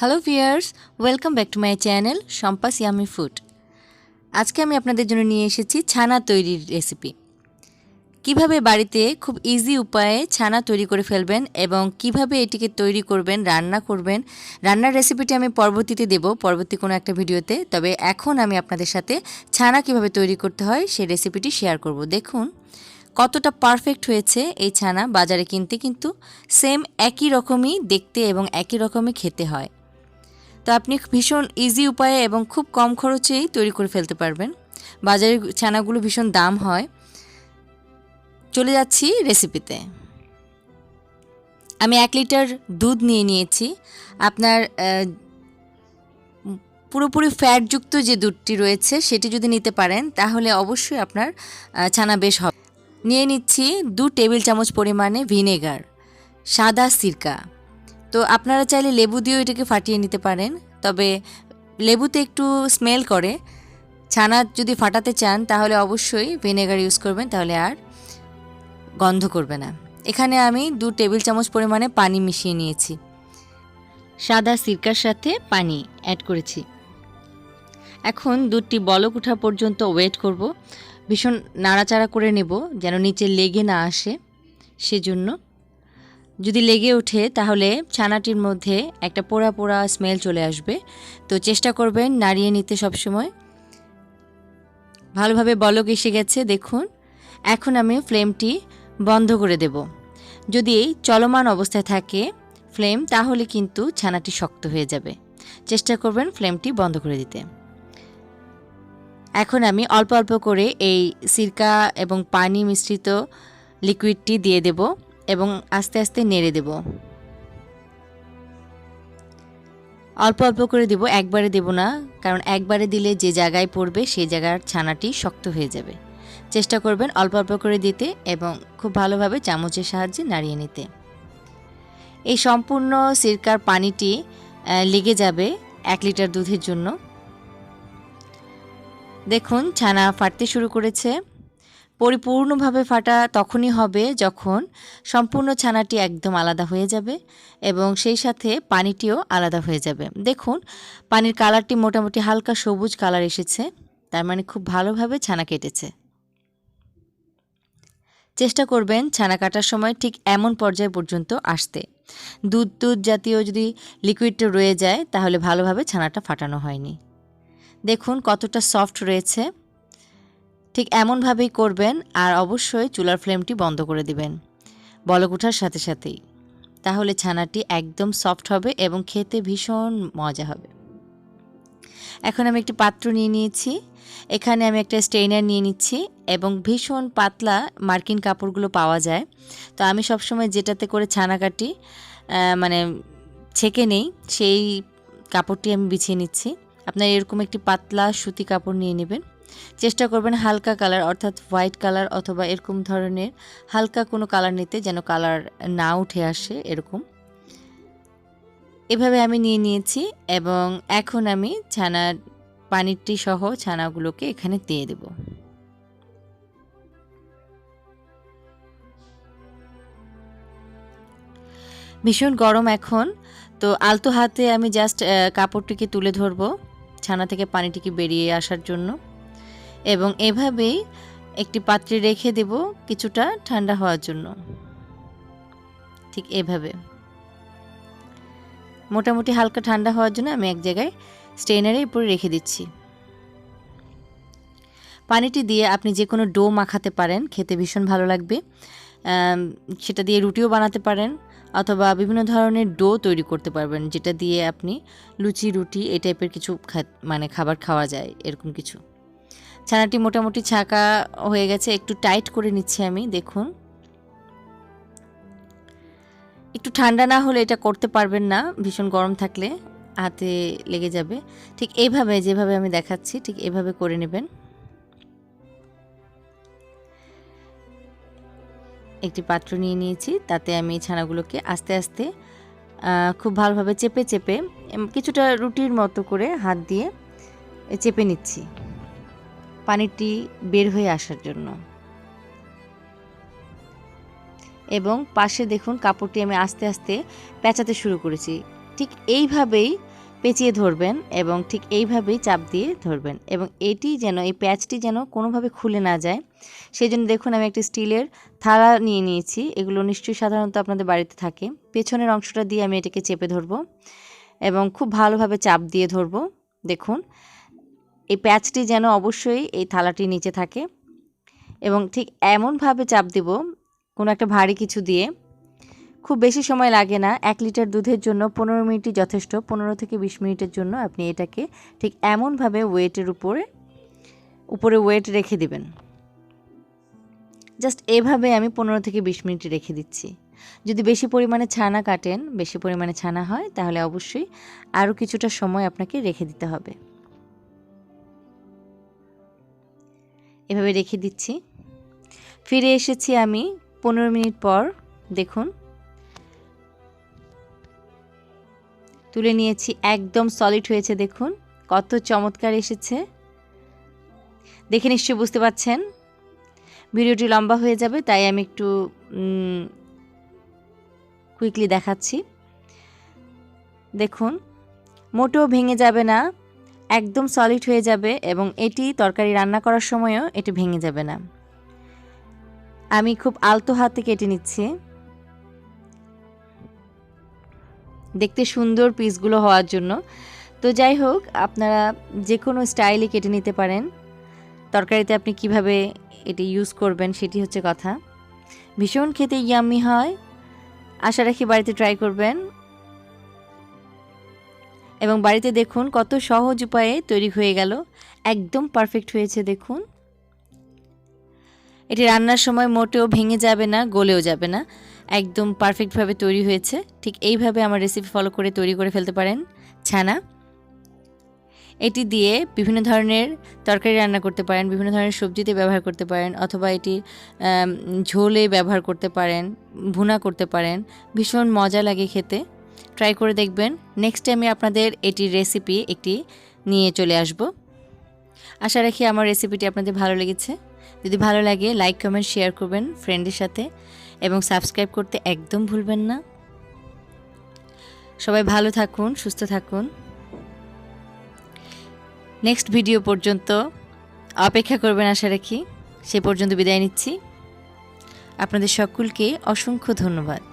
Hello viewers, welcome back to my channel সম্পাস yummy food. আজকে আমি আপনাদের জন্য নিয়ে এসেছি ছানা তৈরির রেসিপি। কিভাবে বাড়িতে খুব ইজি উপায়ে ছানা তৈরি করে ফেলবেন এবং কিভাবে এটিকে তৈরি করবেন, রান্না করবেন। রান্নার রেসিপিটি আমি পরবর্তীতে দেব, পরবর্তী কোনো একটা ভিডিওতে। তবে এখন আমি আপনাদের সাথে ছানা কিভাবে তৈরি করতে হয় সেই রেসিপিটি শেয়ার করব। দেখুন কতটা পারফেক্ট হয়েছে এই ছানা। বাজারে কিনতে কিন্তু সেম একই রকমই দেখতে এবং একই রকমই খেতে হয়। তো আপনি ভীষণ ইজি উপায়ে এবং খুব কম খরচেই তৈরি করে ফেলতে পারবেন। বাজারের ছানাগুলো ভীষণ দাম হয়। চলে যাচ্ছি রেসিপিতে। আমি 1 লিটার দুধ নিয়ে নিয়েছি। আপনার পুরোপুরি ফ্যাটযুক্ত যে দুধটি রয়েছে সেটি যদি নিতে পারেন তাহলে অবশ্যই আপনার ছানা বেশ হবে। নিয়ে নিচ্ছি 2 টেবিল চামচ পরিমাণে ভিনেগার, সাদা সিরকা। তো আপনারা চাইলে লেবু দিয়েও এটাকে ফাটিয়ে নিতে পারেন, তবে লেবুতে একটু স্মেল করে। ছানা যদি ফাটাতে চান তাহলে অবশ্যই ভিনেগার ইউজ করবেন, তাহলে আর গন্ধ করবে না। এখানে আমি 2 টেবিল চামচ পরিমাণে পানি মিশিয়ে নিয়েছি। সাদা সিরকার সাথে পানি অ্যাড করেছি। এখন দুধটি বলক ওঠা পর্যন্ত ওয়েট করব। ভীষণ নাড়াচাড়া করে নেব যেন নিচে লেগে না আসে। সেজন্য যদি লেগে ওঠে তাহলে ছানাটির মধ্যে একটা পোড়া পোড়া স্মেল চলে আসবে। তো চেষ্টা করবেন নাড়িয়ে নিতে সবসময়। ভালোভাবে বলক এসে গেছে দেখুন। এখন আমি ফ্লেমটি বন্ধ করে দেব। যদি চলমান অবস্থায় থাকে ফ্লেম তাহলে কিন্তু ছানাটি শক্ত হয়ে যাবে। চেষ্টা করবেন ফ্লেমটি বন্ধ করে দিতে। এখন আমি অল্প অল্প করে এই সিরকা এবং পানি মিশ্রিত লিকুইডটি দিয়ে দেব এবং আস্তে আস্তে নেড়ে দেব। অল্প অল্প করে দেব, একবারে দেব না, কারণ একবারে দিলে যে জায়গায় পড়বে সেই জায়গার ছানাটি শক্ত হয়ে যাবে। চেষ্টা করবেন অল্প অল্প করে দিতে এবং খুব ভালোভাবে চামচের সাহায্যে নাড়িয়ে নিতে। এই সম্পূর্ণ সিরকার পানিটি লেগে যাবে 1 লিটার দুধের জন্য। দেখুন ছানা ফাটতে শুরু করেছে। পরিপূর্ণভাবে ফাটা তখনই হবে যখন সম্পূর্ণ ছানাটি একদম আলাদা হয়ে যাবে এবং সেই সাথে পানিটিও আলাদা হয়ে যাবে। দেখুন পানির কালারটি মোটামুটি হালকা সবুজ কালার এসেছে, তার মানে খুব ভালোভাবে ছানা কেটেছে। চেষ্টা করবেন ছানা কাটার সময় ঠিক এমন পর্যায় পর্যন্ত আসতে। দুধ জাতীয় যদি লিকুইডটা রয়ে যায় তাহলে ভালোভাবে ছানাটা ফাটানো হয়নি। দেখুন কতটা সফট রয়েছে। ঠিক এমনভাবেই করবেন আর অবশ্যই চুলার ফ্লেমটি বন্ধ করে দিবেন বলক ওঠার সাথে সাথেই। তাহলে ছানাটি একদম সফট হবে এবং খেতে ভীষণ মজা হবে। এখন আমি একটি পাত্র নিয়ে নিয়েছি। এখানে আমি একটা স্ট্রেইনার নিয়ে নিচ্ছি এবং ভীষণ পাতলা মার্কিন কাপড়গুলো পাওয়া যায়। তো আমি সবসময় যেটাতে করে ছানা কাটি মানে ছেঁকে নেই সেই কাপড়টি আমি বিছিয়ে নিচ্ছি। আপনার এরকম একটি পাতলা সুতি কাপড় নিয়ে নেবেন। চেষ্টা করবেন হালকা কালার অর্থাৎ হোয়াইট কালার অথবা এরকম ধরনের হালকা কোনো কালার নিতে, যেন কালার না উঠে আসে এরকম। এভাবে আমি নিয়ে নিয়েছি এবং এখন আমি ছানার পানিটি সহ ছানাগুলোকে এখানে দিয়ে দেব। ভীষণ গরম এখন, তো আলতো হাতে আমি জাস্ট কাপড়টিকে তুলে ধরবো ছানা থেকে পানিটিকে বেরিয়ে আসার জন্য এবং এভাবেই একটি পাত্রে রেখে দেব কিছুটা ঠান্ডা হওয়ার জন্য। ঠিক এভাবে মোটামুটি হালকা ঠান্ডা হওয়ার জন্য আমি এক জায়গায় স্ট্রেনারের উপরে রেখে দিচ্ছি। পানিটি দিয়ে আপনি যে কোনো ডো মাখাতে পারেন, খেতে ভীষণ ভালো লাগবে। সেটা দিয়ে রুটিও বানাতে পারেন অথবা বিভিন্ন ধরনের ডো তৈরি করতে পারবেন, যেটা দিয়ে আপনি লুচি রুটি এই টাইপের কিছু খাবার খাওয়া যায় এরকম কিছু। ছানাটি মোটামুটি ছাঁকা হয়ে গেছে, একটু টাইট করে নিচ্ছি আমি। দেখুন একটু ঠান্ডা না হলে এটা করতে পারবেন না, ভীষণ গরম থাকলে হাতে লেগে যাবে। ঠিক এইভাবে যেভাবে আমি দেখাচ্ছি ঠিক এভাবে করে নেবেন। একটি পাত্র নিয়ে নিয়েছি, তাতে আমি ছানাগুলোকে আস্তে আস্তে খুব ভালোভাবে চেপে চেপে কিছুটা রুটির মতো করে হাত দিয়ে চেপে নিচ্ছি পানিটি বের হয়ে আসার জন্য। এবং পাশে দেখুন কাপড়টি আমি আস্তে আস্তে পেঁচাতে শুরু করেছি। ঠিক এইভাবেই পেঁচিয়ে ধরবেন এবং ঠিক এইভাবেই চাপ দিয়ে ধরবেন এবং এটি যেন এই প্যাচটি যেন কোনোভাবে খুলে না যায় সেই জন্য দেখুন আমি একটি স্টিলের থালা নিয়ে নিয়েছি। এগুলো নিশ্চয়ই সাধারণত আপনাদের বাড়িতে থাকে। পেছনের অংশটা দিয়ে আমি এটাকে চেপে ধরবো এবং খুব ভালোভাবে চাপ দিয়ে ধরবো। দেখুন এই প্যাচটি যেন অবশ্যই এই থালাটির নিচে থাকে এবং ঠিক এমনভাবে চাপ দেব কোনো একটা ভারী কিছু দিয়ে। খুব বেশি সময় লাগে না, 1 লিটার দুধের জন্য 15 মিনিটই যথেষ্ট। 15 থেকে 20 মিনিটের জন্য আপনি এটাকে ঠিক এমনভাবে ওয়েটের উপরে ওয়েট রেখে দিবেন। জাস্ট এভাবে আমি 15 থেকে 20 মিনিট রেখে দিচ্ছি। যদি বেশি পরিমাণে ছানা কাটেন, বেশি পরিমাণে ছানা হয় তাহলে অবশ্যই আরও কিছুটা সময় আপনাকে রেখে দিতে হবে। এভাবে রেখে দিচ্ছি। ফিরে এসেছি আমি 15 মিনিট পর। দেখুন তুলে নিয়েছি, একদম সলিড হয়েছে। দেখুন কত চমৎকার এসেছে, দেখে নিশ্চয়ই বুঝতে পারছেন। ভিডিওটি লম্বা হয়ে যাবে তাই আমি একটু কুইকলি দেখাচ্ছি। দেখুন মোটেও ভেঙে যাবে না, একদম সলিড হয়ে যাবে এবং এটি তরকারি রান্না করার সময়ও এটি ভেঙে যাবে না। আমি খুব আলতো হাতে কেটে নিচ্ছি, দেখতে সুন্দর পিসগুলো হওয়ার জন্য। তো যাই হোক, আপনারা যে কোনো স্টাইলে কেটে নিতে পারেন। তরকারিতে আপনি কিভাবে এটি ইউজ করবেন সেটি হচ্ছে কথা। ভীষণ খেতে ইয়াম্মি হয়, আশা রাখি বাড়িতে ট্রাই করবেন এবং বাড়িতে দেখুন কত সহজ উপায়ে তৈরি হয়ে গেল, একদম পারফেক্ট হয়েছে। দেখুন এটি রান্নার সময় মোটেও ভেঙে যাবে না, গলেও যাবে না, একদম পারফেক্টভাবে তৈরি হয়েছে। ঠিক এইভাবে আমার রেসিপি ফলো করে তৈরি করে ফেলতে পারেন ছানা। এটি দিয়ে বিভিন্ন ধরনের তরকারি রান্না করতে পারেন, বিভিন্ন ধরনের সবজিতে ব্যবহার করতে পারেন, অথবা এটি ঝোলে ব্যবহার করতে পারেন, ভুনা করতে পারেন। ভীষণ মজা লাগে খেতে, ট্রাই করে দেখবেন। নেক্সট টাইমে আপনাদের এটির রেসিপি একটি নিয়ে চলে আসব। আশা রাখি আমার রেসিপিটি আপনাদের ভালো লেগেছে। যদি ভালো লাগে লাইক কমেন্ট শেয়ার করবেন ফ্রেন্ডের সাথে এবং সাবস্ক্রাইব করতে একদম ভুলবেন না। সবাই ভালো থাকুন, সুস্থ থাকুন। নেক্সট ভিডিও পর্যন্ত অপেক্ষা করবেন আশা রাখি। সে পর্যন্ত বিদায় নিচ্ছি। আপনাদের সকলকে অসংখ্য ধন্যবাদ।